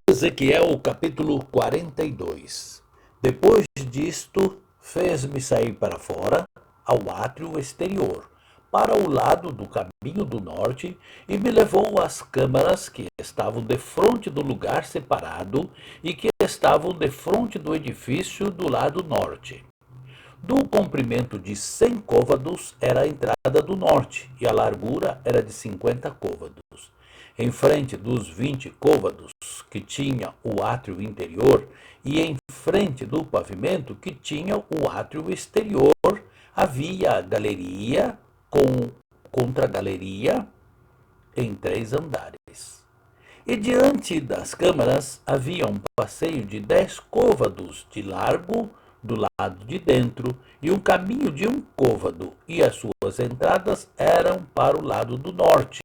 Ezequiel capítulo 42. Depois disto, fez-me sair para fora, ao átrio exterior, para o lado do caminho do norte, e me levou às câmaras que estavam defronte do lugar separado e que estavam defronte do edifício do lado norte. Do comprimento de 100 côvados era a entrada do norte, e a largura era de 50 côvados. Em frente dos 20 côvados que tinha o átrio interior, e em frente do pavimento que tinha o átrio exterior, havia galeria com contragaleria em 3 andares. E diante das câmaras havia um passeio de 10 côvados de largo do lado de dentro e um caminho de 1 côvado, e as suas entradas eram para o lado do norte.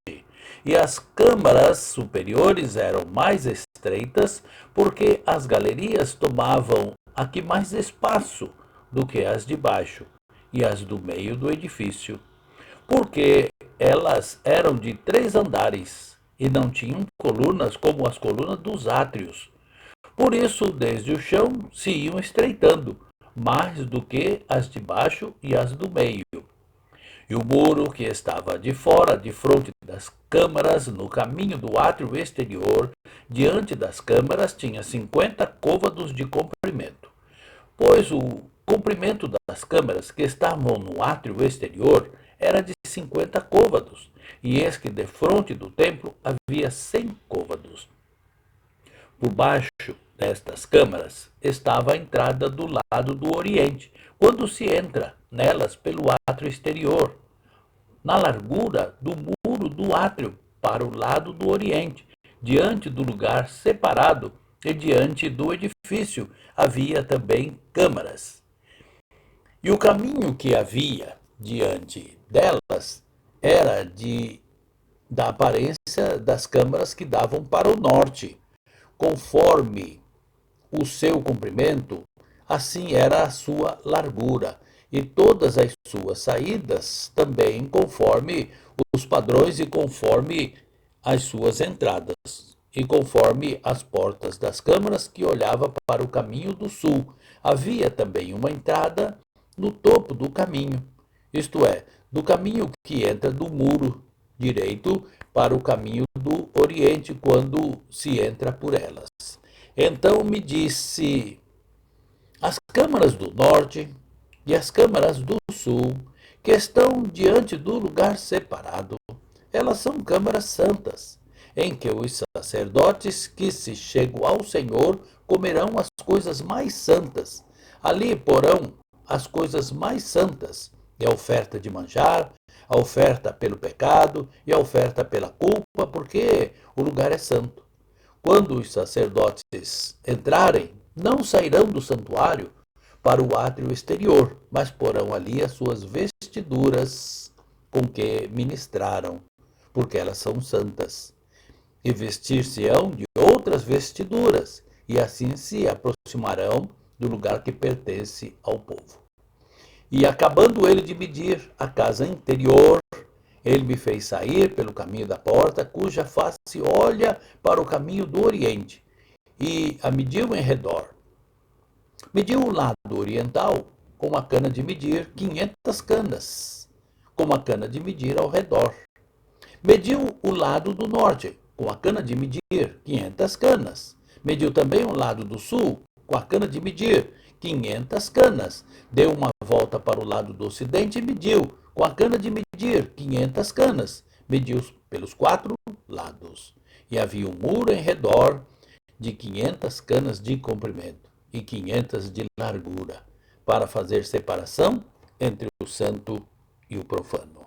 E as câmaras superiores eram mais estreitas, porque as galerias tomavam aqui mais espaço do que as de baixo e as do meio do edifício, porque elas eram de 3 andares e não tinham colunas como as colunas dos átrios. Por isso, desde o chão se iam estreitando, mais do que as de baixo e as do meio. E o muro que estava de fora, de fronte das câmaras, no caminho do átrio exterior, diante das câmaras, tinha 50 côvados de comprimento. Pois o comprimento das câmaras que estavam no átrio exterior era de 50 côvados, e eis que defronte do templo havia 100 côvados. Por baixo destas câmaras estava a entrada do lado do oriente, quando se entra nelas pelo átrio exterior, na largura do muro do átrio para o lado do oriente, diante do lugar separado e diante do edifício havia também câmaras. E o caminho que havia diante delas era da aparência das câmaras que davam para o norte. Conforme o seu comprimento, assim era a sua largura, e todas as suas saídas também conforme os padrões e conforme as suas entradas, e conforme as portas das câmaras que olhava para o caminho do sul. Havia também uma entrada no topo do caminho, isto é, do caminho que entra do muro direito para o caminho do oriente quando se entra por elas. Então me disse: as câmaras do norte e as câmaras do sul, que estão diante do lugar separado, elas são câmaras santas, em que os sacerdotes que se chegam ao Senhor comerão as coisas mais santas. Ali porão as coisas mais santas, e a oferta de manjar, a oferta pelo pecado e a oferta pela culpa, porque o lugar é santo. Quando os sacerdotes entrarem, não sairão do santuário para o átrio exterior, mas porão ali as suas vestiduras com que ministraram, porque elas são santas. E vestir-se-ão de outras vestiduras, e assim se aproximarão do lugar que pertence ao povo. E acabando ele de medir a casa interior, ele me fez sair pelo caminho da porta, cuja face olha para o caminho do oriente, e a mediu em redor. Mediu o lado oriental com a cana de medir 500 canas, com a cana de medir ao redor. Mediu o lado do norte com a cana de medir 500 canas. Mediu também o lado do sul com a cana de medir 500 canas. Deu uma volta para o lado do ocidente e mediu com a cana de medir 500 canas. Mediu pelos 4 lados. E havia um muro em redor de 500 canas de comprimento e 500 de largura, para fazer separação entre o santo e o profano.